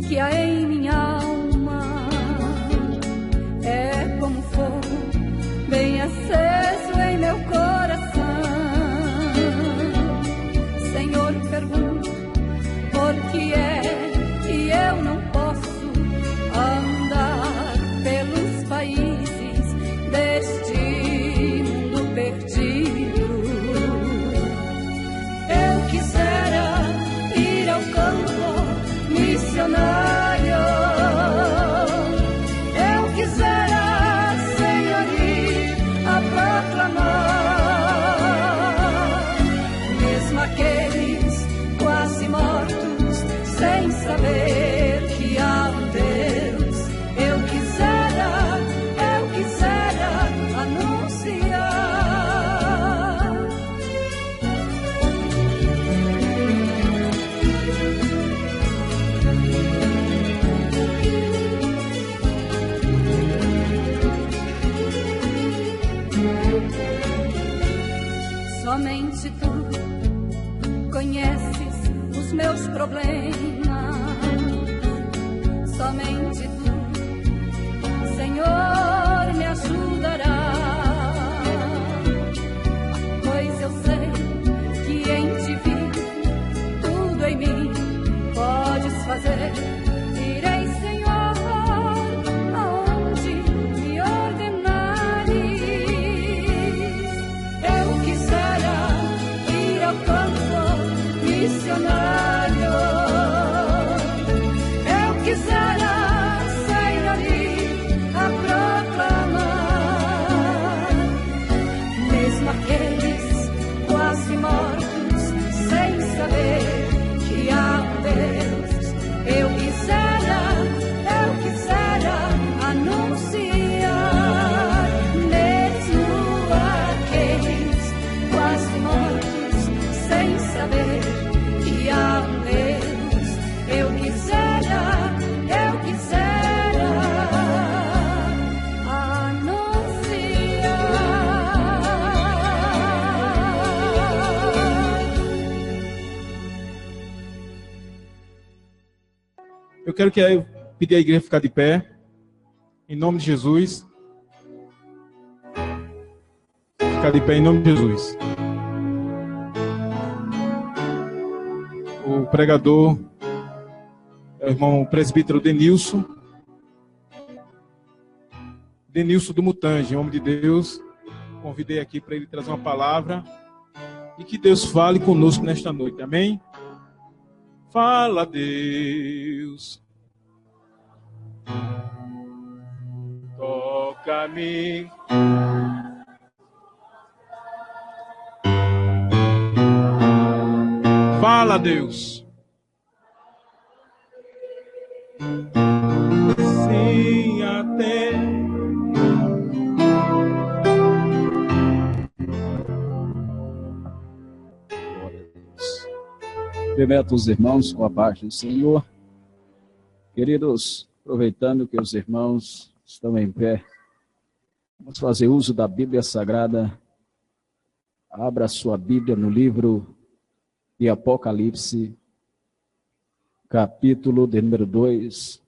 que há em minha alma é como fogo bem aceso em meu coração. Senhor, pergunto por que é que eu não posso andar pelos países deste mundo perdido. Eu quisera ir ao campo missionário. Eu quisera, Senhor, ir a proclamar, mesmo aqueles quase mortos, sem saber que há um Deus. Eu quisera anunciar. Somente tu conheces os meus problemas. Somente tu, Senhor, me ajudará. Pois eu sei que em ti vi tudo em mim podes fazer. Irei, Senhor, aonde me ordenares. Eu quisera ir ao campo missionário. Eu quisera, Senhor, ir a proclamar, mesmo aqueles quase mortos, sem saber que há um Deus. Eu quisera anunciar, mesmo aqueles quase mortos, sem saber que há um Deus. Eu quisera anunciar. Eu quero pedir à igreja ficar de pé, em nome de Jesus. Ficar de pé em nome de Jesus. O pregador é o irmão presbítero Denilson do Mutange, homem de Deus. Convidei aqui para ele trazer uma palavra e que Deus fale conosco nesta noite, amém? Fala, Deus, toca-me. Fala, Deus. Sim, até. Cumprimento os irmãos com a paz do Senhor. Queridos, aproveitando que os irmãos estão em pé, vamos fazer uso da Bíblia Sagrada. Abra sua Bíblia no livro de Apocalipse, capítulo de número 2,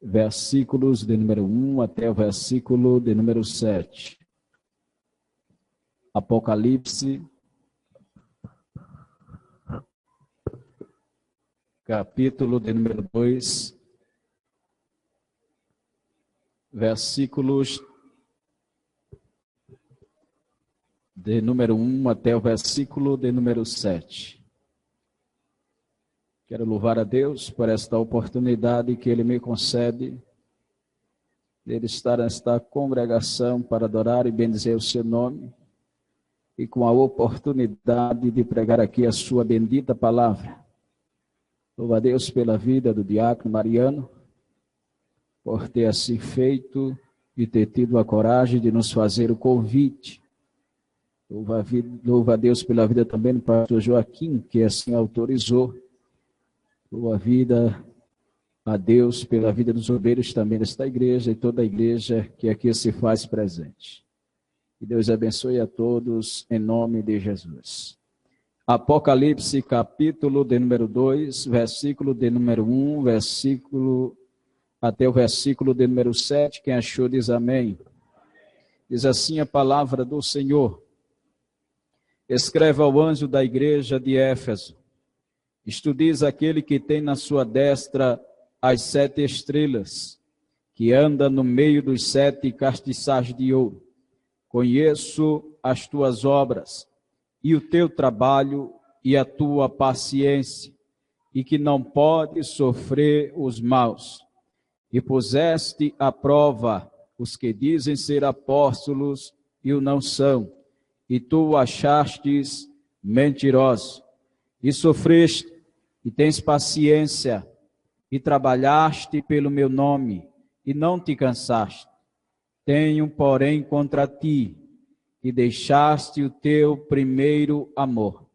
versículos de número 1 até o versículo de número 7. Apocalipse, capítulo de número 2, versículos de número 1 até o versículo de número 7. Quero louvar a Deus por esta oportunidade que Ele me concede de estar nesta congregação para adorar e bendizer o seu nome e com a oportunidade de pregar aqui a sua bendita palavra. Louvo a Deus pela vida do diácono Mariano, por ter assim feito e ter tido a coragem de nos fazer o convite. Louvo a Deus pela vida também do pastor Joaquim, que assim autorizou. Louvo a Deus pela vida dos obreiros também desta igreja e toda a igreja que aqui se faz presente. Que Deus abençoe a todos em nome de Jesus. Apocalipse, capítulo de número 2, versículo de número 1, até o versículo de número 7. Quem achou diz amém. Diz assim a palavra do Senhor. Escreve ao anjo da igreja de Éfeso. Isto diz aquele que tem na sua destra as 7 estrelas, que anda no meio dos 7 castiçais de ouro. Conheço as tuas obras, e o teu trabalho, e a tua paciência, e que não podes sofrer os maus. E puseste à prova os que dizem ser apóstolos e o não são, e tu achastes mentiroso. E sofreste, e tens paciência, e trabalhaste pelo meu nome, e não te cansaste. Tenho, porém, contra ti, que deixaste o teu primeiro amor.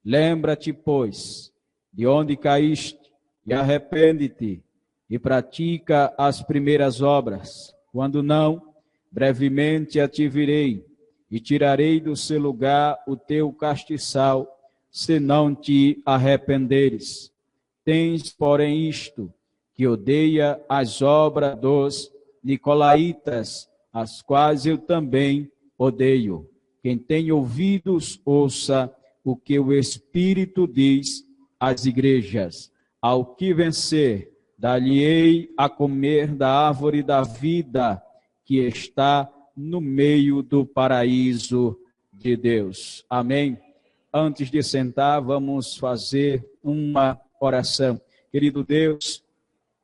Lembra-te, pois, de onde caíste, e arrepende-te, e pratica as primeiras obras. Quando não, brevemente a te virei, e tirarei do seu lugar o teu castiçal, se não te arrependeres. Tens, porém, isto, que odeia as obras dos nicolaítas, as quais eu também odeio. Quem tem ouvidos, ouça o que o Espírito diz às igrejas. Ao que vencer, dar-lhe-ei a comer da árvore da vida, que está no meio do paraíso de Deus. Amém? Antes de sentar, vamos fazer uma oração. Querido Deus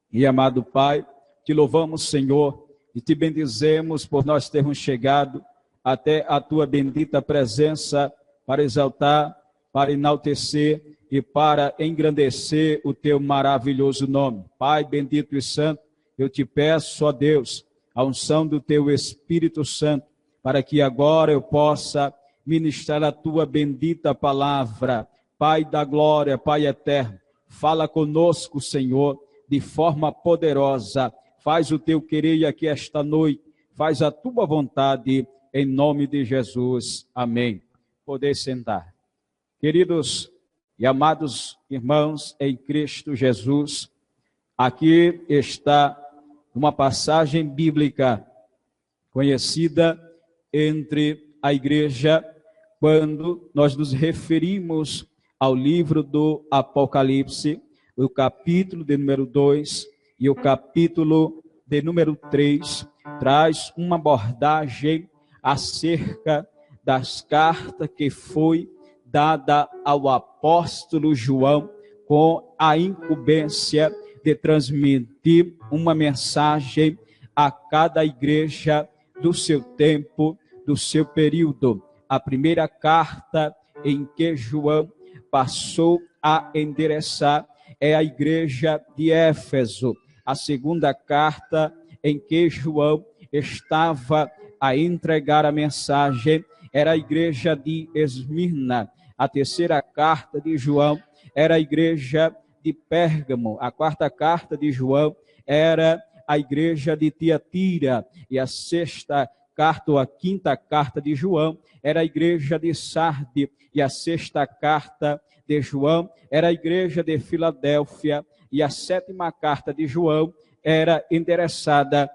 e amado Pai, te louvamos, Senhor, e te bendizemos por nós termos chegado até a tua bendita presença para exaltar, para enaltecer e para engrandecer o teu maravilhoso nome. Pai bendito e santo, eu te peço, ó Deus, a unção do teu Espírito Santo, para que agora eu possa ministrar a tua bendita palavra. Pai da glória, Pai eterno, fala conosco, Senhor, de forma poderosa. Faz o teu querer aqui esta noite, faz a tua vontade, em nome de Jesus. Amém. Poder sentar. Queridos e amados irmãos em Cristo Jesus, aqui está uma passagem bíblica conhecida entre a igreja quando nós nos referimos ao livro do Apocalipse, o capítulo de número 2 e o capítulo de número 3, traz uma abordagem acerca das cartas que foi dada ao apóstolo João com a incumbência de transmitir uma mensagem a cada igreja do seu tempo, do seu período. A primeira carta em que João passou a endereçar é a igreja de Éfeso. A segunda carta em que João estava a entregar a mensagem era a igreja de Esmirna. A terceira carta de João era a igreja de Pérgamo. A quarta carta de João era a igreja de Tiatira. E a sexta carta, ou a quinta carta de João, era a igreja de Sarde. E a sexta carta de João era a igreja de Filadélfia. E a sétima carta de João era endereçada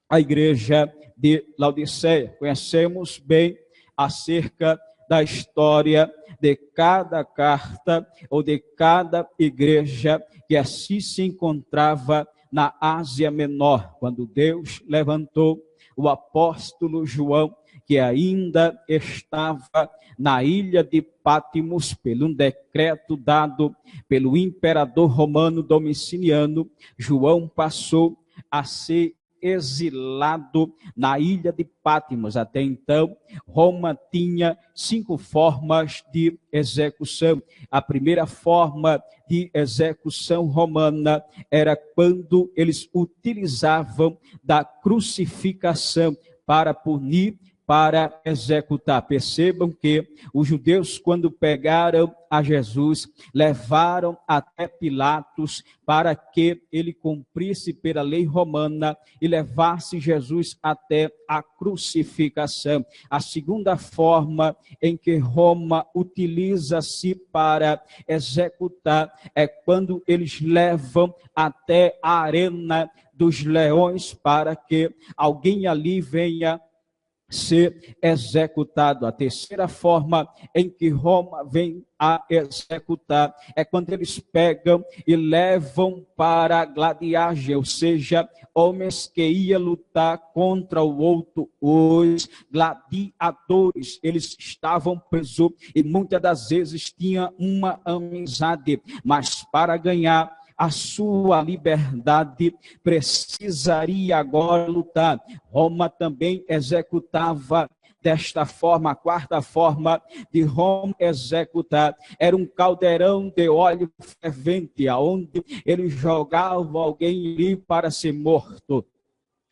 à igreja de Laodiceia. Conhecemos bem acerca da história de cada carta ou de cada igreja que assim se encontrava na Ásia Menor, quando Deus levantou o apóstolo João, que ainda estava na ilha de Pátimos, pelo um decreto dado pelo imperador romano Domiciano. João passou a ser exilado na ilha de Pátimos. Até então, Roma tinha 5 formas de execução. A primeira forma de execução romana era quando eles utilizavam da crucificação para punir, para executar. Percebam que os judeus, quando pegaram a Jesus, levaram até Pilatos para que ele cumprisse pela lei romana e levasse Jesus até a crucificação. A segunda forma em que Roma utiliza-se para executar é quando eles levam até a arena dos leões para que alguém ali venha ser executado. A terceira forma em que Roma vem a executar é quando eles pegam e levam para a gladiagem, ou seja, homens que iam lutar contra o outro. Os gladiadores, eles estavam presos e muitas das vezes tinham uma amizade, mas para ganhar a sua liberdade, precisaria agora lutar. Roma também executava desta forma. A quarta forma de Roma executar era um caldeirão de óleo fervente, aonde ele jogava alguém ali para ser morto.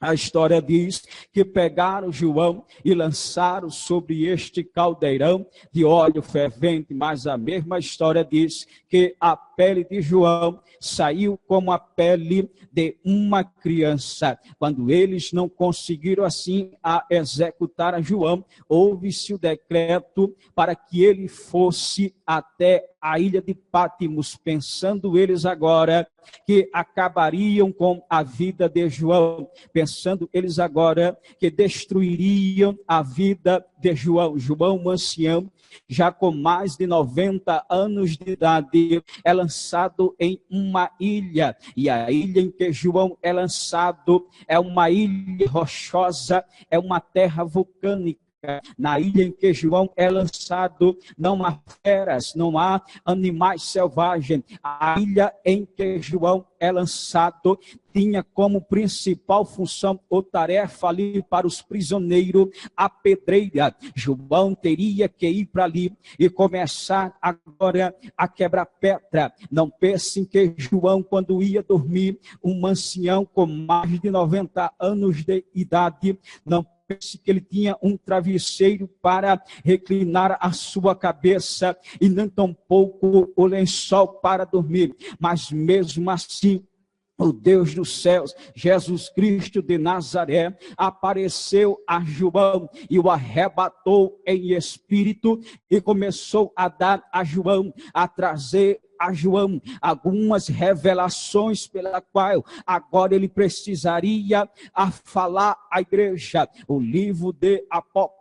A história diz que pegaram João e lançaram sobre este caldeirão de óleo fervente, mas a mesma história diz que a pele de João saiu como a pele de uma criança. Quando eles não conseguiram assim a executar a João, houve-se o decreto para que ele fosse até a ilha de Pátimos, pensando eles agora que acabariam com a vida de João, pensando eles agora que destruiriam a vida de João. João, um ancião, já com mais de 90 anos de idade, é lançado em uma ilha, e a ilha em que João é lançado é uma ilha rochosa, é uma terra vulcânica. Na ilha em que João é lançado, não há feras, não há animais selvagens. A ilha em que João é lançado tinha como principal função ou tarefa ali para os prisioneiros a pedreira. João teria que ir para ali e começar agora a quebrar pedra. Não pensem que João, quando ia dormir, um ancião com mais de 90 anos de idade, não pense que ele tinha um travesseiro para reclinar a sua cabeça e nem tampouco o lençol para dormir, mas mesmo assim, o Deus dos céus, Jesus Cristo de Nazaré, apareceu a João e o arrebatou em espírito e começou a dar a João, a trazer a João algumas revelações pela qual agora ele precisaria a falar à igreja. O livro de Apocalipse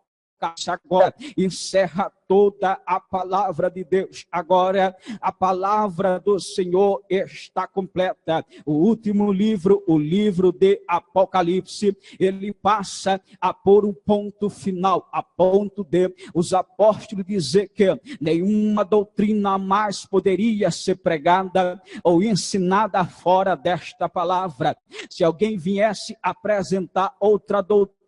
agora encerra toda a palavra de Deus. Agora a palavra do Senhor está completa. O último livro, o livro de Apocalipse, ele passa a pôr um ponto final, a ponto de os apóstolos dizer que nenhuma doutrina mais poderia ser pregada ou ensinada fora desta palavra. Se alguém viesse apresentar outra doutrina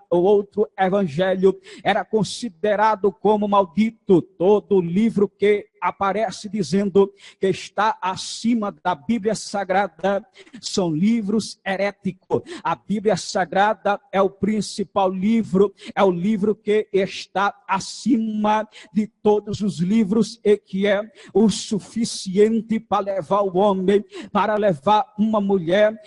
ou outro evangelho, era considerado como maldito. Todo livro que aparece dizendo que está acima da Bíblia Sagrada são livros heréticos. A Bíblia Sagrada é o principal livro, é o livro que está acima de todos os livros e que é o suficiente para levar o homem, para levar uma mulher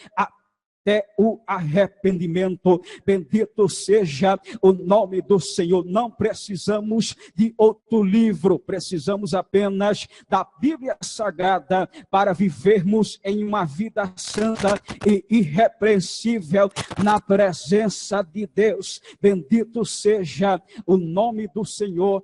até o arrependimento. Bendito seja o nome do Senhor. Não precisamos de outro livro, precisamos apenas da Bíblia Sagrada para vivermos em uma vida santa e irrepreensível na presença de Deus. Bendito seja o nome do Senhor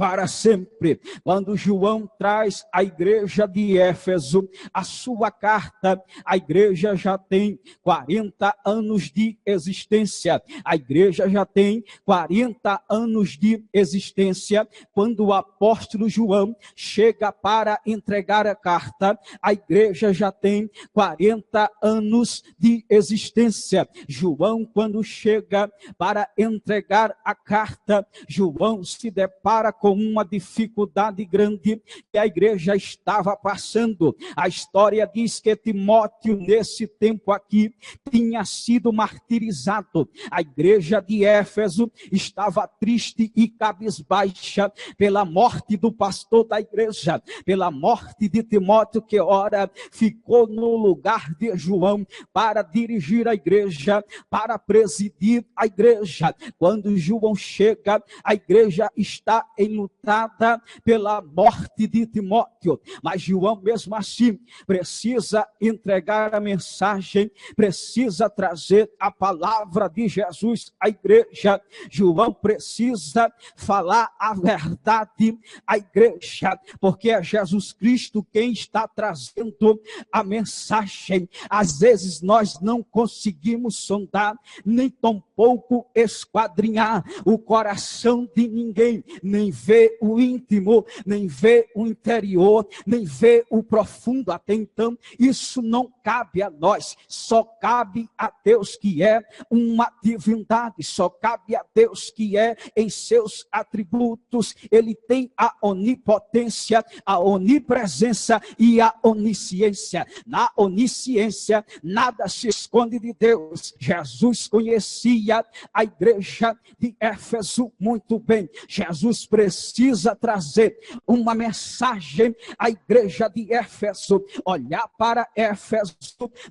para sempre. Quando João traz à igreja de Éfeso a sua carta, a igreja já tem 40 anos de existência. A igreja já tem 40 anos de existência. Quando o apóstolo João chega para entregar a carta, a igreja já tem 40 anos de existência. João, quando chega para entregar a carta, João se depara com com uma dificuldade grande que a igreja estava passando. A história diz que Timóteo, nesse tempo aqui, tinha sido martirizado. A igreja de Éfeso estava triste e cabisbaixa pela morte do pastor da igreja, pela morte de Timóteo, que ora ficou no lugar de João para dirigir a igreja, para presidir a igreja. Quando João chega, a igreja está enlutada pela morte de Timóteo, mas João mesmo assim precisa entregar a mensagem, precisa trazer a palavra de Jesus à igreja. João precisa falar a verdade à igreja, porque é Jesus Cristo quem está trazendo a mensagem. Às vezes nós não conseguimos sondar, nem tampouco esquadrinhar o coração de ninguém, nem ver o íntimo, nem ver o interior, nem ver o profundo. Até então, isso não cabe a nós, só cabe a Deus, que é uma divindade, só cabe a Deus, que é em seus atributos. Ele tem a onipotência, a onipresença e a onisciência. Na onisciência, nada se esconde de Deus. Jesus conhecia a igreja de Éfeso muito bem. Jesus precisa trazer uma mensagem à igreja de Éfeso. Olhar para Éfeso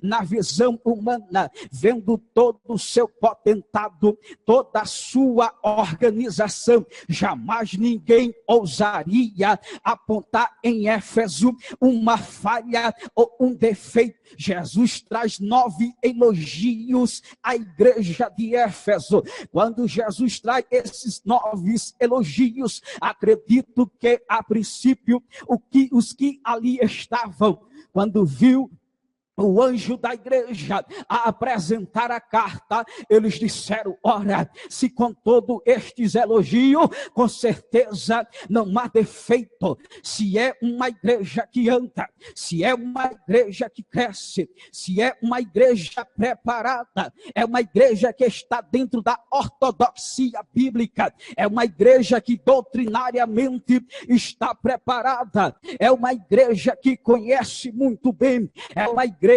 na visão humana, vendo todo o seu potentado, toda a sua organização. Jamais ninguém ousaria apontar em Éfeso uma falha ou um defeito. Jesus traz 9 elogios à igreja de Éfeso. Quando Jesus traz esses 9 elogios, acredito que a princípio os que ali estavam, quando viu o anjo da igreja a apresentar a carta, eles disseram: ora, se com todo estes elogios, com certeza não há defeito. Se é uma igreja que anda, se é uma igreja que cresce, se é uma igreja preparada, é uma igreja que está dentro da ortodoxia bíblica, é uma igreja que doutrinariamente está preparada, é uma igreja que conhece muito bem, é uma igreja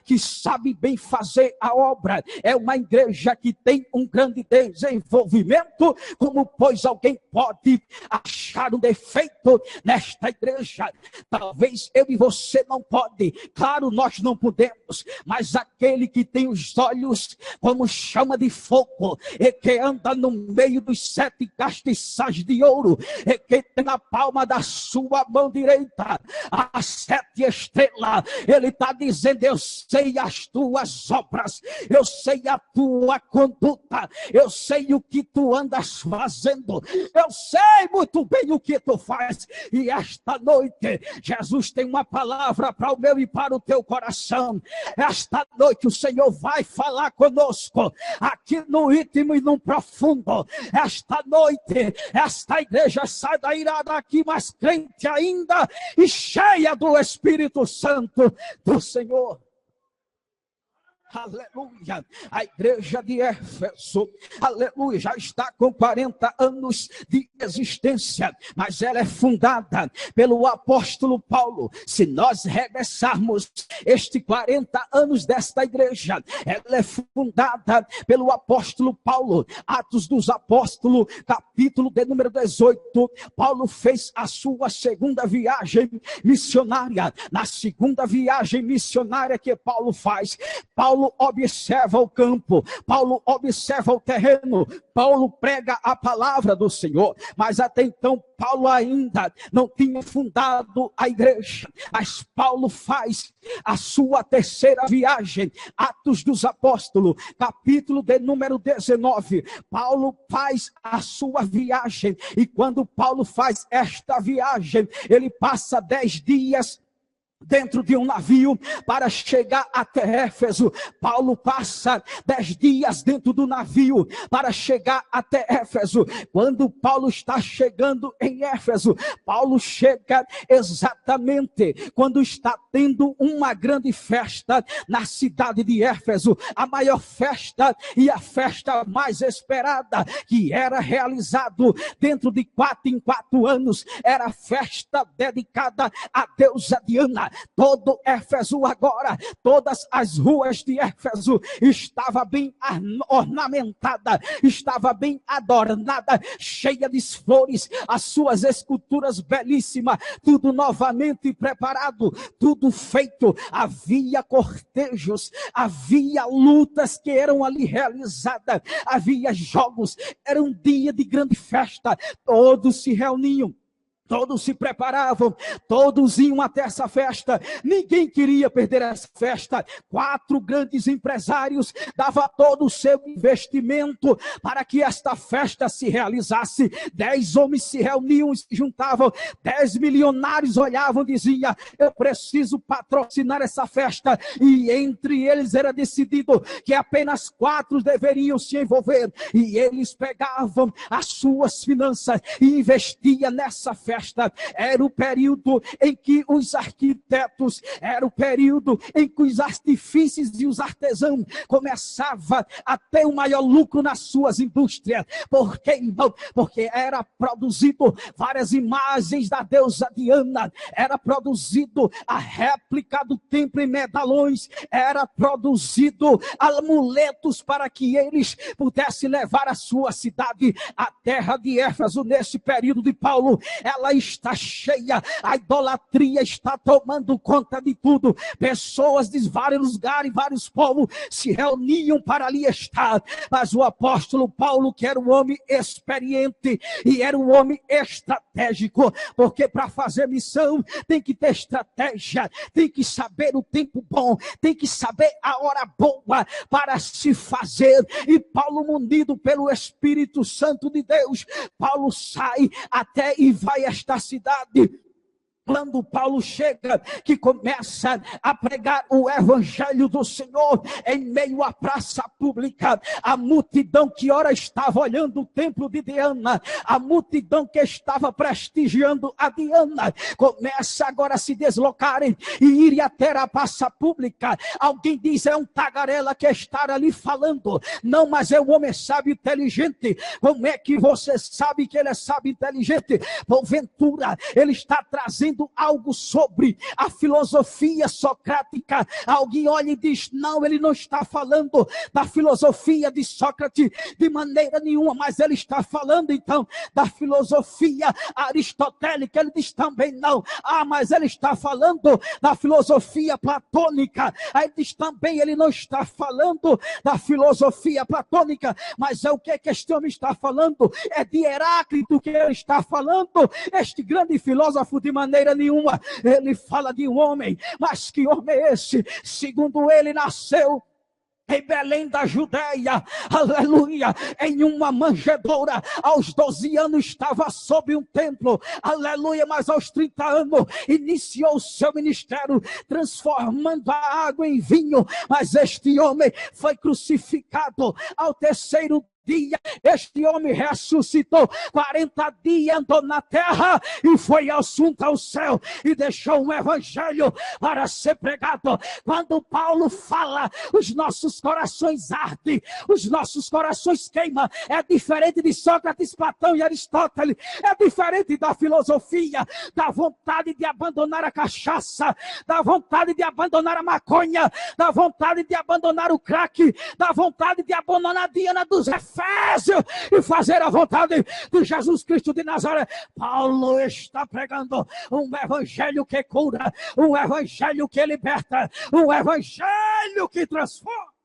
que sabe bem fazer a obra, é uma igreja que tem um grande desenvolvimento. Como, pois, alguém pode achar um defeito nesta igreja? Talvez eu e você não pode, claro, nós não podemos, mas aquele que tem os olhos como chama de fogo, e que anda no meio dos 7 castiçais de ouro, e que tem na palma da sua mão direita as 7 estrelas, ele está dizendo: eu sei as tuas obras, eu sei a tua conduta, eu sei o que tu andas fazendo, eu sei muito bem o que tu faz. E esta noite Jesus tem uma palavra para o meu e para o teu coração. Esta noite o Senhor vai falar conosco aqui no íntimo e no profundo. Esta noite esta igreja sai daí daqui mais crente ainda e cheia do Espírito Santo do Senhor. Aleluia. A igreja de Éfeso, aleluia, já está com 40 anos de existência, mas ela é fundada pelo apóstolo Paulo. Se nós regressarmos este 40 anos desta igreja, ela é fundada pelo apóstolo Paulo. Atos dos Apóstolos, capítulo de número 18, Paulo fez a sua segunda viagem missionária. Na segunda viagem missionária que Paulo faz, Paulo observa o campo, Paulo observa o terreno, Paulo prega a palavra do Senhor, mas até então Paulo ainda não tinha fundado a igreja. Mas Paulo faz a sua terceira viagem, Atos dos Apóstolos, capítulo de número 19. Paulo faz a sua viagem, e quando Paulo faz esta viagem, ele passa 10 dias dentro de um navio para chegar até Éfeso. Paulo passa 10 dias dentro do navio para chegar até Éfeso. Quando Paulo está chegando em Éfeso, Paulo chega exatamente quando está tendo uma grande festa na cidade de Éfeso, a maior festa e a festa mais esperada, que era realizado dentro de 4 em 4 anos, era a festa dedicada à deusa Diana. Todo Éfeso agora, todas as ruas de Éfeso estava bem ornamentada, estava bem adornada, cheia de flores, as suas esculturas belíssimas, tudo novamente preparado, tudo feito. Havia cortejos, havia lutas que eram ali realizadas, havia jogos, era um dia de grande festa, todos se reuniam. Todos se preparavam, todos iam até essa festa, ninguém queria perder essa festa. 4 grandes empresários davam todo o seu investimento para que esta festa se realizasse. 10 homens se reuniam e se juntavam, 10 milionários olhavam e diziam: eu preciso patrocinar essa festa, e entre eles era decidido que apenas 4 deveriam se envolver, e eles pegavam as suas finanças e investiam nessa festa. Era o período em que os arquitetos, era o período em que os artífices e os artesãos começavam a ter o maior lucro nas suas indústrias. Por que não? Porque era produzido várias imagens da deusa Diana, era produzido a réplica do templo em medalhões, era produzido amuletos para que eles pudessem levar a sua cidade, a terra de Éfeso. Nesse período de Paulo, ela está cheia, a idolatria está tomando conta de tudo. Pessoas de vários lugares, vários povos se reuniam para ali estar, mas o apóstolo Paulo, que era um homem experiente e era um homem estratégico, porque para fazer missão tem que ter estratégia, tem que saber o tempo bom, tem que saber a hora boa para se fazer. E Paulo, munido pelo Espírito Santo de Deus, Paulo sai até e vai a esta cidade. Quando Paulo chega, que começa a pregar o evangelho do Senhor em meio à praça pública, a multidão que ora estava olhando o templo de Diana, a multidão que estava prestigiando a Diana, começa agora a se deslocarem e irem até a praça pública. Alguém diz: é um tagarela que está ali falando. Não, mas é um homem sábio e inteligente. Como é que você sabe que ele é sábio e inteligente? Porventura, ele está trazendo algo sobre a filosofia socrática. Alguém olha e diz: não, ele não está falando da filosofia de Sócrates de maneira nenhuma, mas ele está falando então da filosofia aristotélica. Ele diz também: não, mas ele está falando da filosofia platônica. Aí diz também: ele não está falando da filosofia platônica, mas é o que este homem está falando? É de Heráclito que ele está falando. Este grande filósofo, de maneira nenhuma ele fala de um homem, mas que homem é esse? Segundo ele, nasceu em Belém da Judeia, aleluia, em uma manjedoura. Aos 12 anos estava sob um templo, aleluia, mas aos 30 anos iniciou o seu ministério, transformando a água em vinho. Mas este homem foi crucificado. Ao 3º dia, este homem ressuscitou. 40 dias andou na terra e foi assunto ao céu e deixou um evangelho para ser pregado. Quando Paulo fala, os nossos corações ardem, os nossos corações queimam. É diferente de Sócrates, Platão e Aristóteles, é diferente da filosofia, da vontade de abandonar a cachaça, da vontade de abandonar a maconha, da vontade de abandonar o crack, da vontade de abandonar a Diana dos Efésios e fazer a vontade de Jesus Cristo de Nazaré. Paulo está pregando um evangelho que cura, um evangelho que liberta, um evangelho que transforma.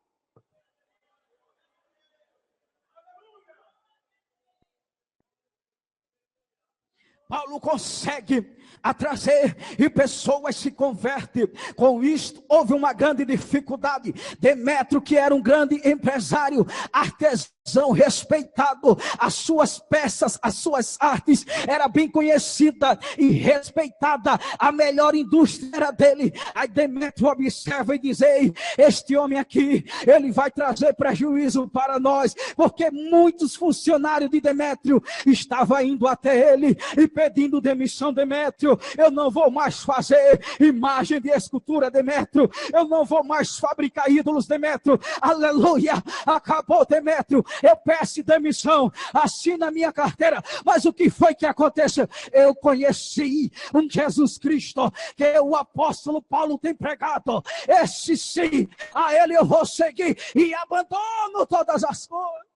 Paulo consegue a trazer, e pessoas se convertem. Com isto, houve uma grande dificuldade. Demétrio, que era um grande empresário, artesão respeitado, as suas peças, as suas artes, era bem conhecida e respeitada, a melhor indústria era dele. Aí Demétrio observa e diz: ei, este homem aqui, ele vai trazer prejuízo para nós, porque muitos funcionários de Demétrio estavam indo até ele e pedindo demissão. Demétrio, eu não vou mais fazer imagem de escultura, Demétrio, eu não vou mais fabricar ídolos, Demétrio, aleluia, acabou, Demétrio, eu peço demissão, assina a minha carteira. Mas o que foi que aconteceu? Eu conheci um Jesus Cristo que o apóstolo Paulo tem pregado, esse sim, a ele eu vou seguir e abandono todas as coisas.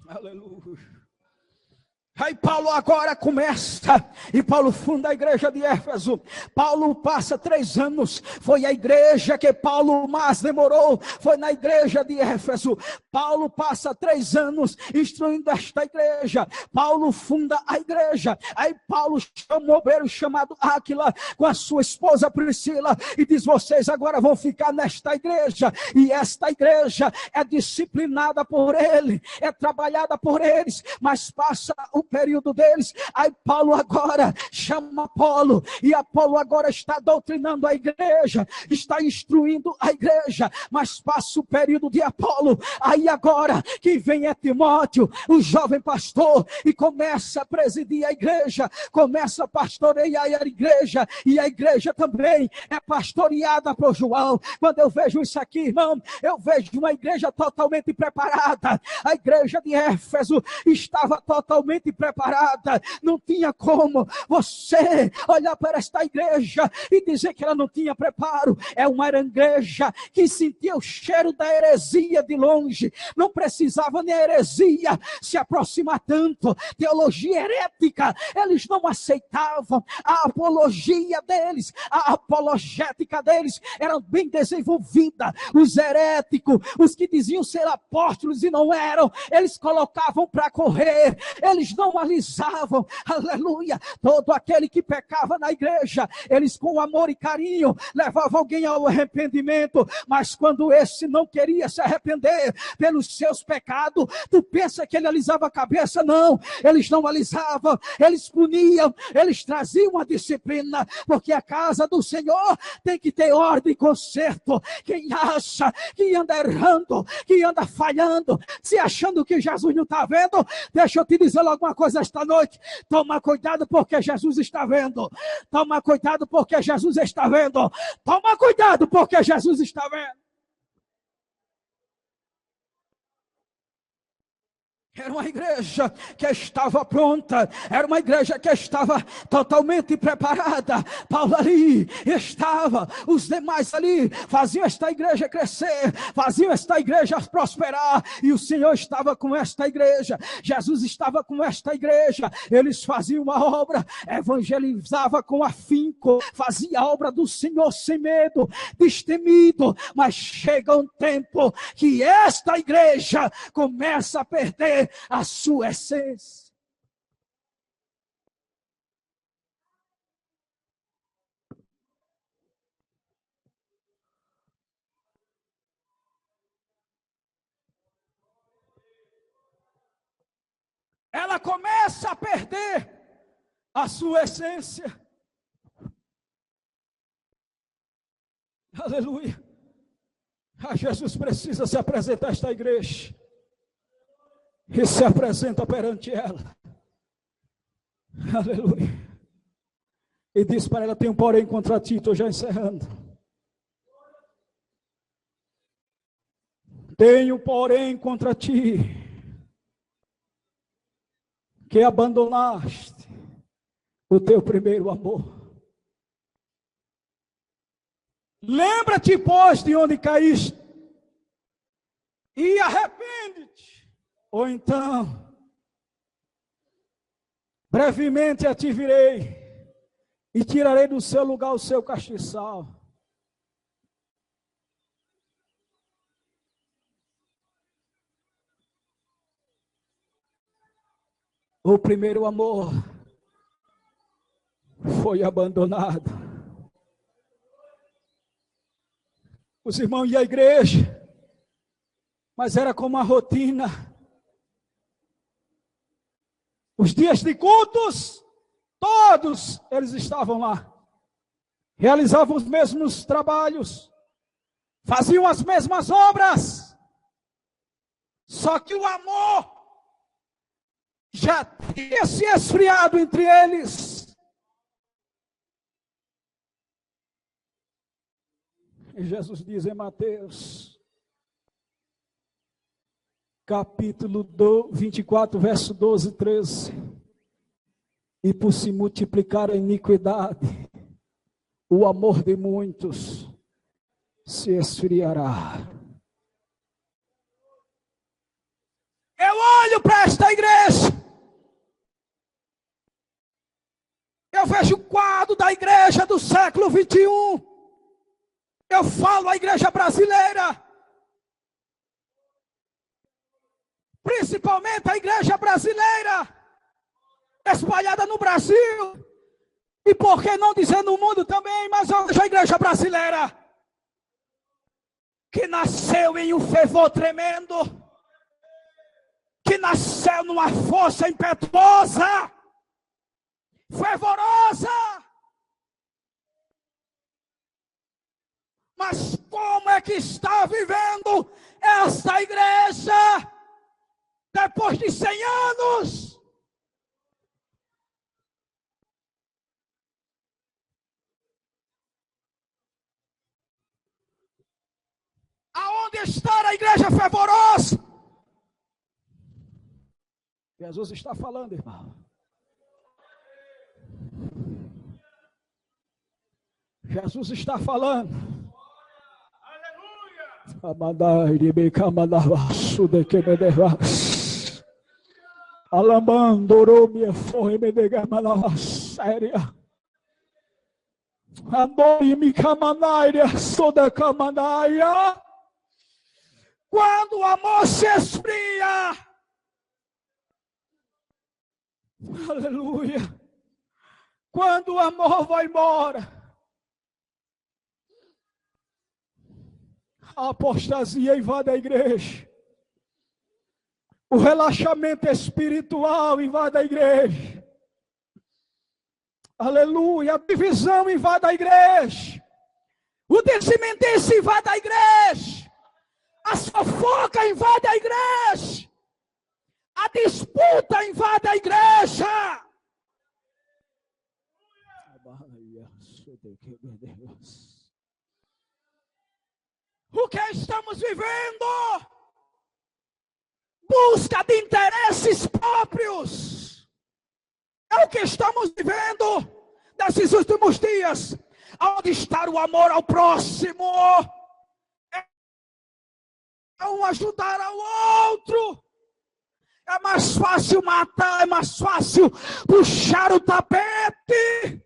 Aleluia. Aí Paulo agora começa, e Paulo funda a igreja de Éfeso. Paulo passa 3 anos, foi a igreja que Paulo mais demorou, foi na igreja de Éfeso. Paulo passa 3 anos instruindo esta igreja. Paulo funda a igreja. Aí Paulo chama um obreiro chamado Áquila com a sua esposa Priscila e diz: vocês agora vão ficar nesta igreja, e esta igreja é disciplinada por ele, é trabalhada por eles, mas passa o período deles. Aí Paulo agora chama Apolo, e Apolo agora está doutrinando a igreja, está instruindo a igreja, mas passa o período de Apolo. Aí agora que vem é Timóteo, o jovem pastor, e começa a presidir a igreja, começa a pastorear a igreja, e a igreja também é pastoreada por João. Quando eu vejo isso aqui, irmão, eu vejo uma igreja totalmente preparada. A igreja de Éfeso estava totalmente preparada, não tinha como você olhar para esta igreja e dizer que ela não tinha preparo. É uma igreja que sentia o cheiro da heresia de longe, não precisava nem a heresia se aproximar tanto. Teologia herética, eles não aceitavam. A apologia deles, a apologética deles era bem desenvolvida. Os heréticos, os que diziam ser apóstolos e não eram, eles colocavam para correr, eles não alisavam, aleluia, todo aquele que pecava na igreja, eles com amor e carinho levavam alguém ao arrependimento. Mas quando esse não queria se arrepender pelos seus pecados, tu pensa que ele alisava a cabeça? Não, eles não alisavam, eles puniam, eles traziam a disciplina, porque a casa do Senhor tem que ter ordem e conserto. Quem acha que anda errando, que anda falhando, se achando que Jesus não está vendo, deixa eu te dizer alguma coisa esta noite: toma cuidado, porque Jesus está vendo. Toma cuidado, porque Jesus está vendo. Toma cuidado, porque Jesus está vendo. Era uma igreja que estava pronta, era uma igreja que estava totalmente preparada. Paulo ali estava, os demais ali faziam esta igreja crescer, faziam esta igreja prosperar, e o Senhor estava com esta igreja, Jesus estava com esta igreja. Eles faziam uma obra, evangelizava com afinco, fazia a obra do Senhor sem medo, destemido. Mas chega um tempo que esta igreja começa a perder a sua essência. Ela começa a perder a sua essência. Aleluia. Jesus precisa se apresentar a esta igreja, e se apresenta perante ela, aleluia, e diz para ela: tenho porém contra ti, estou já encerrando, tenho porém contra ti, que abandonaste o teu primeiro amor. Lembra-te, pois, de onde caíste, e arrepende-te, ou então brevemente a te virei e tirarei do seu lugar o seu castiçal. O primeiro amor foi abandonado. Os irmãos iam à igreja, mas era como uma rotina. Os dias de cultos, todos eles estavam lá. Realizavam os mesmos trabalhos, faziam as mesmas obras. Só que o amor já tinha se esfriado entre eles. E Jesus diz em Mateus, capítulo 24, verso 12 e 13. E por se multiplicar a iniquidade, o amor de muitos se esfriará. Eu olho para esta igreja, eu vejo o quadro da igreja do século 21. Eu falo a igreja brasileira, principalmente a igreja brasileira, espalhada no Brasil, e por que não dizer no mundo também, mas eu vejo a igreja brasileira, que nasceu em um fervor tremendo, que nasceu numa força impetuosa, fervorosa. Mas como é que está vivendo esta igreja depois de 100 anos? Aonde está a igreja fervorosa? Jesus está falando, irmão. Jesus está falando. Quando o amor se esfria, aleluia, quando o amor vai embora, a apostasia invade a igreja, o relaxamento espiritual invade a igreja, aleluia, a divisão invade a igreja, o desmentir invade a igreja, a fofoca invade a igreja, a disputa invade a igreja. O que estamos vivendo? Busca de interesses próprios. É o que estamos vivendo nesses últimos dias. Onde está o amor ao próximo? É um ajudar ao outro. É mais fácil matar, é mais fácil puxar o tapete.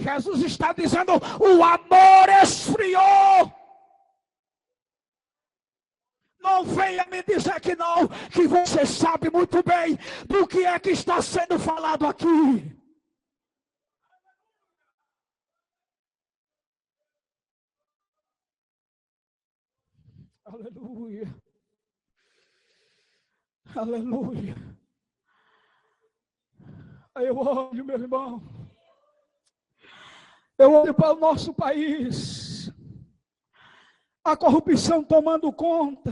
Jesus está dizendo, o amor esfriou. Não venha me dizer que não, que você sabe muito bem do que é que está sendo falado aqui. Aleluia. Aleluia. Aí eu olho, meu irmão. Eu olho para o nosso país. A corrupção tomando conta.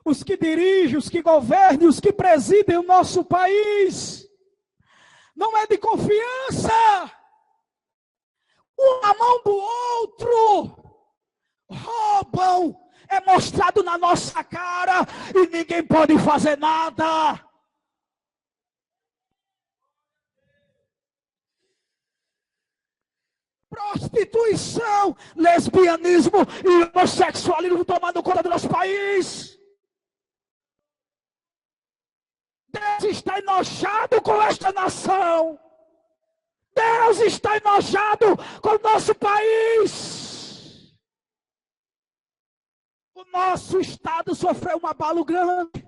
Os que dirigem, os que governam, os que presidem o nosso país. Não é de confiança. Um na mão do outro. Roubam. É mostrado na nossa cara. E ninguém pode fazer nada. Prostituição, lesbianismo e homossexualismo tomando conta do nosso país. Deus está enojado com esta nação. Deus está enojado com o nosso país. O nosso estado sofreu um abalo grande.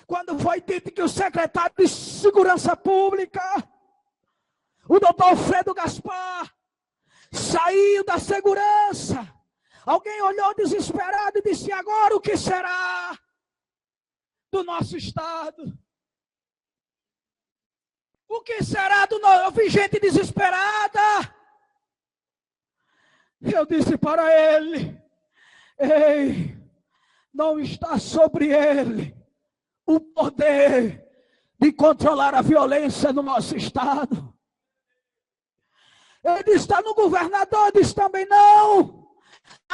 Quando foi dito que o secretário de Segurança Pública, o doutor Alfredo Gaspar, saiu da segurança, alguém olhou desesperado e disse: agora o que será do nosso estado? O que será do nosso... Eu vi gente desesperada. Eu disse para ele: ei, não está sobre ele o poder de controlar a violência no nosso estado. Ele está no governador, eu disse também não.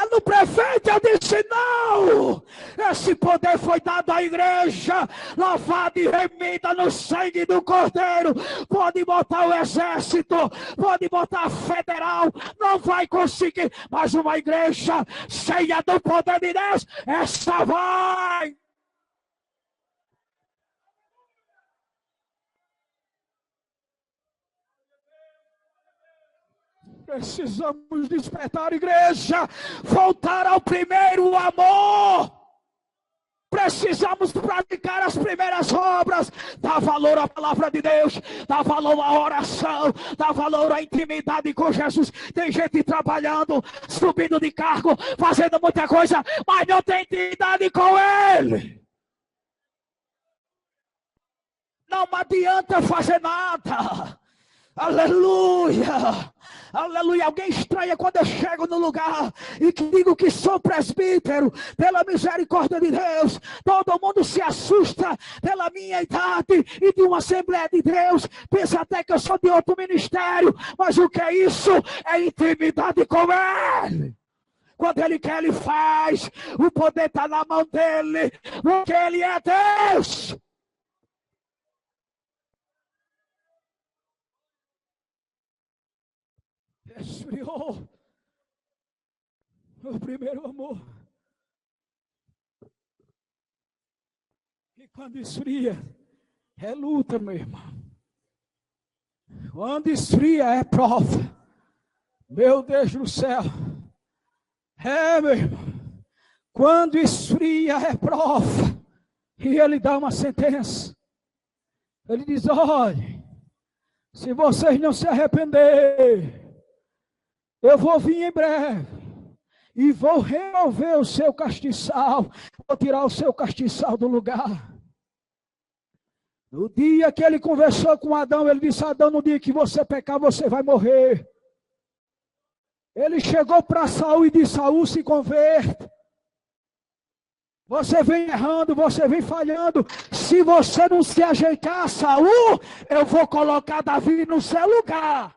No prefeito, eu disse não. Esse poder foi dado à igreja, lavada e remida no sangue do Cordeiro. Pode botar o exército, pode botar a federal, não vai conseguir. Mas uma igreja cheia do poder de Deus, essa vai. Precisamos despertar a igreja, voltar ao primeiro amor. Precisamos praticar as primeiras obras, dar valor à palavra de Deus, dar valor à oração, dar valor à intimidade com Jesus. Tem gente trabalhando, subindo de cargo, fazendo muita coisa, mas não tem intimidade com Ele. Não adianta fazer nada. Aleluia, aleluia. Alguém estranha quando eu chego no lugar e que digo que sou presbítero, pela misericórdia de Deus. Todo mundo se assusta pela minha idade e de uma Assembleia de Deus. Pensa até que eu sou de outro ministério, mas o que é isso? É intimidade com Ele. Quando Ele quer, Ele faz. O poder está na mão dEle, porque Ele é Deus. Esfriou o primeiro amor. E quando esfria, é luta, meu irmão. Quando esfria, é prova. Meu Deus do céu. É, meu irmão. Quando esfria, é prova. E Ele dá uma sentença. Ele diz: olha, se vocês não se arrepender, eu vou vir em breve e vou remover o seu castiçal, vou tirar o seu castiçal do lugar. No dia que Ele conversou com Adão, Ele disse: Adão, no dia que você pecar, você vai morrer. Ele chegou para Saul e disse: Saul, se converta. Você vem errando, você vem falhando. Se você não se ajeitar, Saul, eu vou colocar Davi no seu lugar.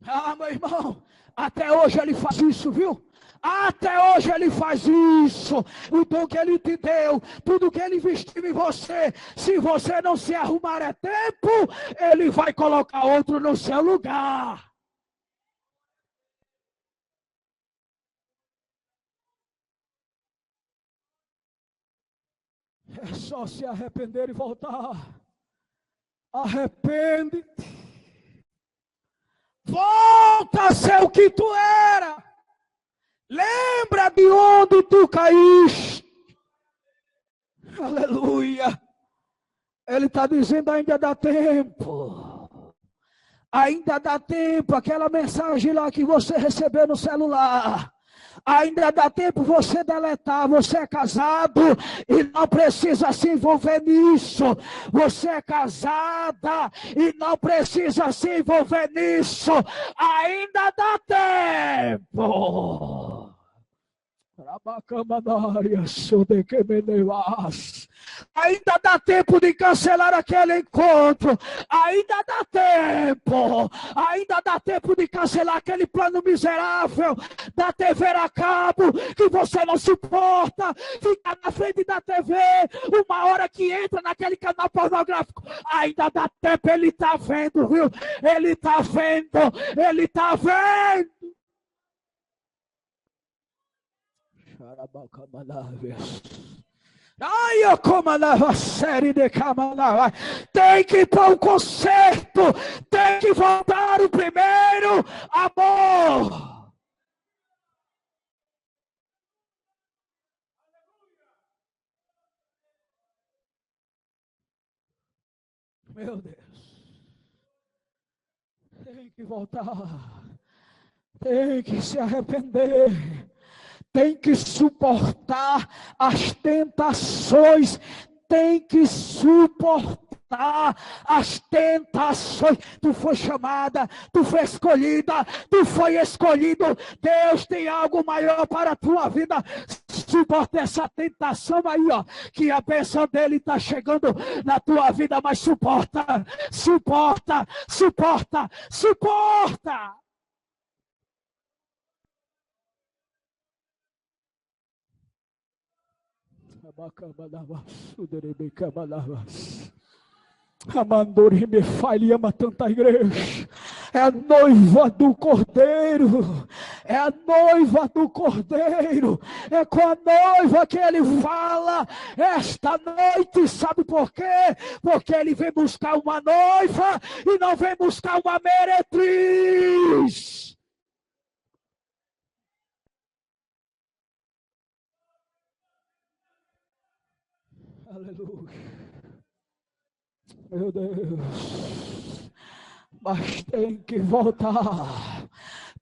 Ah, meu irmão, até hoje Ele faz isso, viu? Até hoje Ele faz isso. O dom que Ele te deu, tudo que Ele investiu em você, se você não se arrumar é tempo, Ele vai colocar outro no seu lugar. É só se arrepender e voltar. Arrepende-te. Volta a ser o que tu era. Lembra de onde tu caíste. Aleluia. Ele está dizendo: ainda dá tempo. Ainda dá tempo. Aquela mensagem lá que você recebeu no celular. Ainda dá tempo você deletar. Você é casado e não precisa se envolver nisso. Você é casada e não precisa se envolver nisso. Ainda dá tempo. Ainda dá tempo de cancelar aquele encontro. Ainda dá tempo. Ainda dá tempo de cancelar aquele plano miserável da TV a cabo, que você não suporta. Fica na frente da TV, uma hora que entra naquele canal pornográfico. Ainda dá tempo. Ele está vendo, viu? Ele está vendo. Ele está vendo. Ai, eu comandava a série de camanava. Tem que ir para o concerto. Tem que voltar o primeiro amor. Meu Deus. Tem que voltar. Tem que se arrepender. Tem que suportar as tentações, tem que suportar as tentações. Tu foi chamada, tu foi escolhida, tu foi escolhido. Deus tem algo maior para a tua vida. Suporta essa tentação aí, ó, que a bênção dele está chegando na tua vida, mas suporta, suporta, suporta, suporta. A Mandori me falha, ama tanta igreja. É a noiva do Cordeiro. É a noiva do Cordeiro. É com a noiva que ele fala esta noite. Sabe por quê? Porque ele vem buscar uma noiva e não vem buscar uma meretriz. Aleluia. Meu Deus. Mas tem que voltar.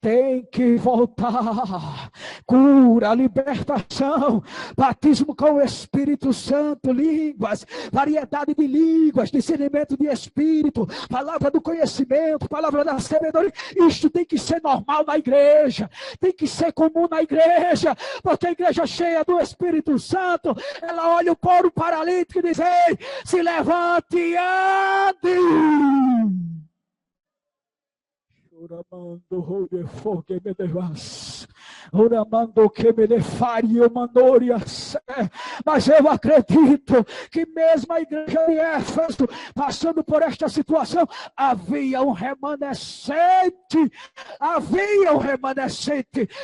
Tem que voltar. Cura, libertação, batismo com o Espírito Santo, línguas, variedade de línguas, discernimento de espírito, palavra do conhecimento, palavra da sabedoria. Isto tem que ser normal na igreja, tem que ser comum na igreja, porque a igreja cheia do Espírito Santo, ela olha o povo paralítico e diz: ei, se levante e ande. Oramando de fogo me devas. Oramando que me lefaria mandorias. Mas eu acredito que mesmo a igreja de Éfeso, passando por esta situação, havia um remanescente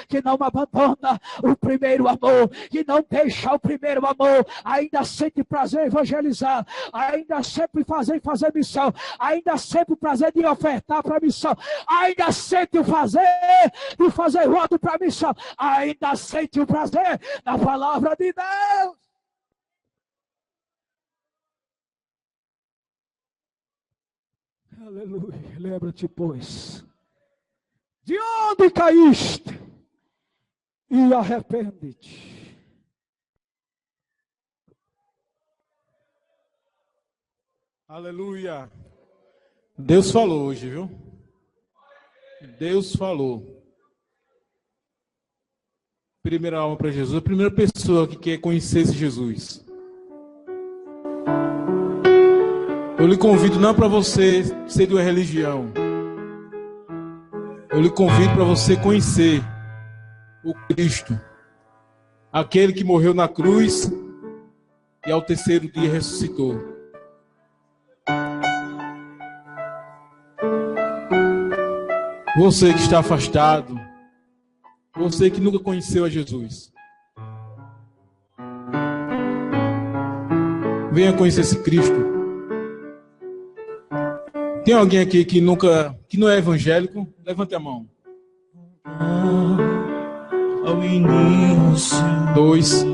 que não abandona o primeiro amor, que não deixa o primeiro amor, ainda sente prazer em evangelizar, ainda sempre fazer missão, ainda sempre o prazer de ofertar para a missão, ainda sente o fazer de fazer voto para a missão, ainda sente o prazer da palavra de Deus. Aleluia. Lembra-te, pois, de onde caíste e arrepende-te. Aleluia. Deus falou hoje, viu? Deus falou. Primeira alma para Jesus, a primeira pessoa que quer conhecer esse Jesus. Eu lhe convido não para você ser de uma religião. Eu lhe convido para você conhecer o Cristo, aquele que morreu na cruz e ao terceiro dia ressuscitou. Você que está afastado, você que nunca conheceu a Jesus, venha conhecer esse Cristo. Tem alguém aqui que não é evangélico? Levante a mão. Ao início. 2.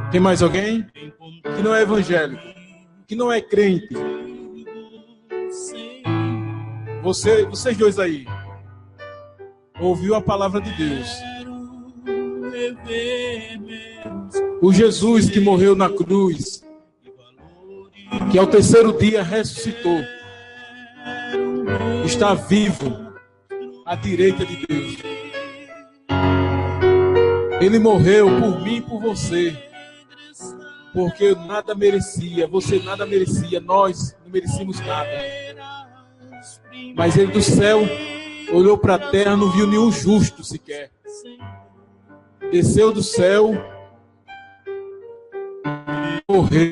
Tem mais alguém que não é evangélico, que não é crente? Vocês dois aí, ouviu a palavra de Deus. O Jesus que morreu na cruz, que ao terceiro dia ressuscitou, está vivo à direita de Deus. Ele morreu por mim e por você, porque eu nada merecia, você nada merecia, nós não merecíamos nada. Mas ele do céu olhou para a terra, não viu nenhum justo sequer. Desceu do céu, morreu,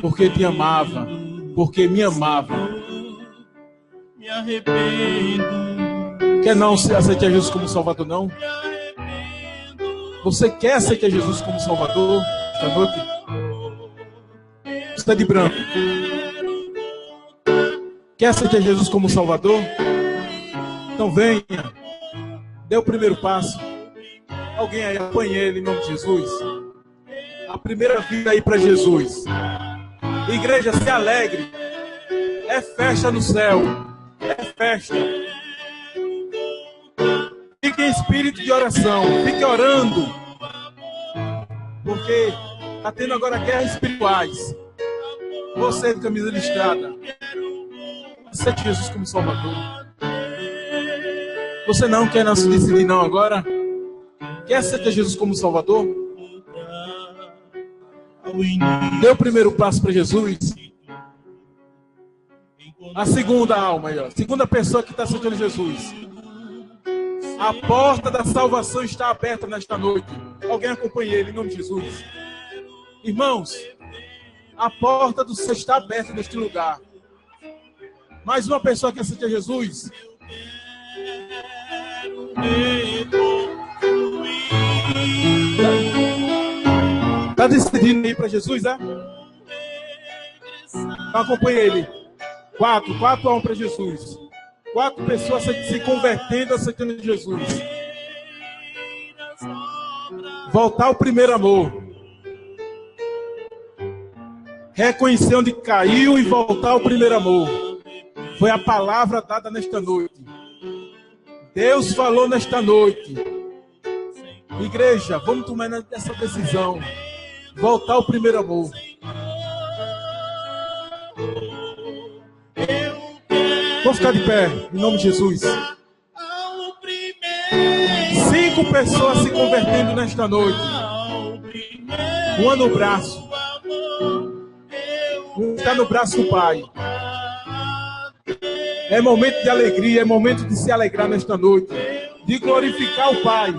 porque te amava, porque me amava. Me arrependo. Quer não aceitar Jesus como Salvador, não? Você quer aceitar Jesus como Salvador? esta noite? Está de branco. Quer aceitar Jesus como Salvador? Então venha. Dê o primeiro passo. Alguém aí, apanhe ele em nome de Jesus. A primeira vida aí para Jesus. Igreja, se alegre. É festa no céu. É festa. Fique em espírito de oração. Fique orando. Porque está tendo agora guerras espirituais. Você de camisa listrada. Aceite Jesus como Salvador. Você não quer não se decidir não agora? Quer aceitar Jesus como Salvador? Dê o primeiro passo para Jesus. A segunda alma aí, ó. Segunda pessoa que está aceitando Jesus. A porta da salvação está aberta nesta noite. Alguém acompanhe ele em nome de Jesus. Irmãos, a porta do céu está aberta neste lugar. Mais uma pessoa que aceita Jesus. Está decidindo ir para Jesus, é? Então acompanhe ele. 4 almas para Jesus. 4 pessoas se convertendo, aceitando Jesus. Voltar ao primeiro amor. Reconhecer onde caiu e voltar ao primeiro amor. Foi a palavra dada nesta noite. Deus falou nesta noite. Igreja, vamos tomar essa decisão. Voltar ao primeiro amor. Vou ficar de pé, em nome de Jesus. 5 pessoas se convertendo nesta noite. Uma no braço. Um está no braço do Pai. É momento de alegria, é momento de se alegrar nesta noite. De glorificar o Pai.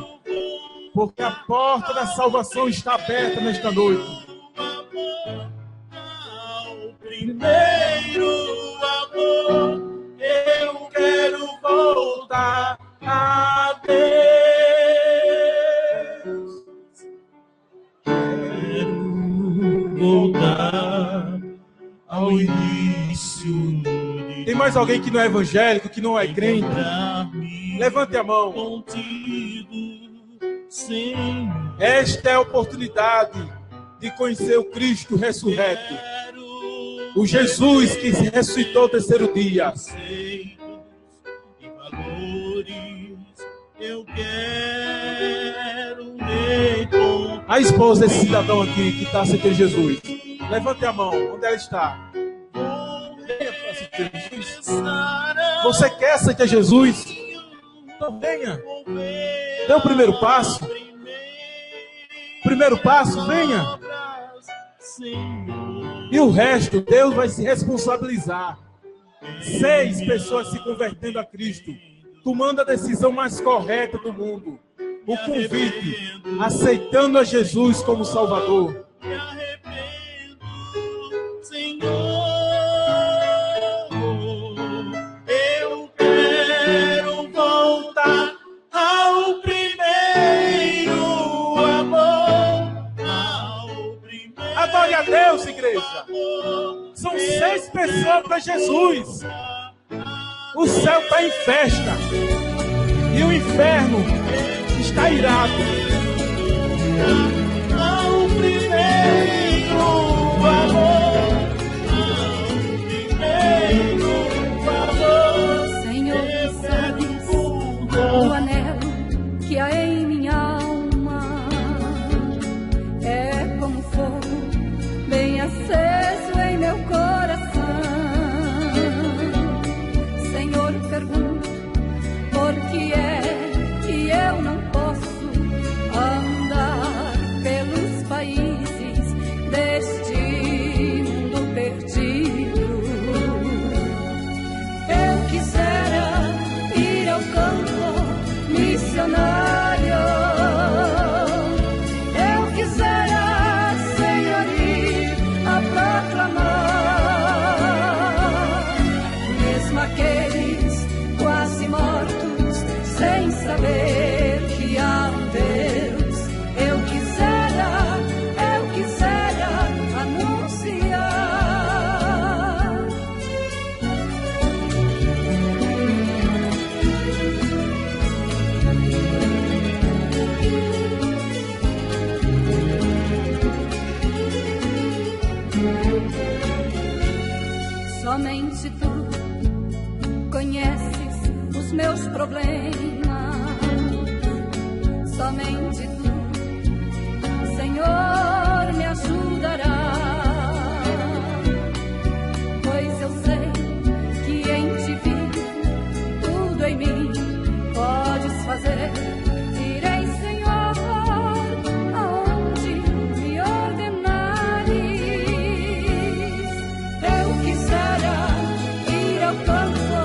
Porque a porta da salvação está aberta nesta noite. Primeiro amor, eu quero voltar a Deus. Quero voltar ao início. Tem mais alguém que não é evangélico, que não é crente? Levante a mão. Esta é a oportunidade de conhecer o Cristo ressurreto. O Jesus que se ressuscitou no terceiro dia. A esposa desse cidadão aqui que está aceitando Jesus. Levante a mão. Onde ela está? Você quer aceitar Jesus? Então venha. Dê o primeiro passo. Primeiro passo, venha. E o resto, Deus vai se responsabilizar. 6 pessoas se convertendo a Cristo, tomando a decisão mais correta do mundo. O convite, aceitando a Jesus como Salvador. Eu quero voltar ao primeiro amor. Adore a Deus, igreja. São 6 pessoas para Jesus. O céu está em festa. E o inferno está irado. Ao primeiro amor. Senhor, sabes o anelo que há em minha alma. É como fogo bem aceso em meu coração. Senhor, pergunto por que é que eu não posso andar pelos países deste mundo perdido. Eu quisera ir ao campo missionário. Eu quisera, Senhor, ir a proclamar, mesmo aqueles quase mortos, sem saber que há um Deus. Eu quisera Somente tu conheces os meus problemas. Somente tu, Senhor, me ajudará. Pois eu sei que em ti vi tudo em mim podes fazer. Irei, Senhor, aonde me ordenares. Eu quisera ir ao campo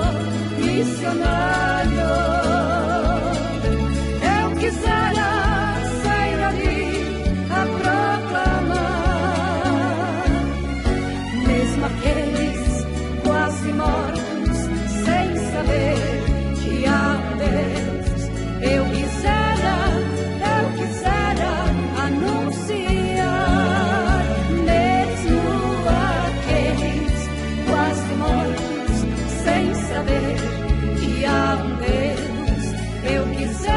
missionário. Eu quisera sair ali a proclamar, mesmo aqueles quase mortos, sem saber que há um Deus. Eu quisera anunciar, mesmo aqueles quase mortos, sem saber que há um Deus. Eu quisera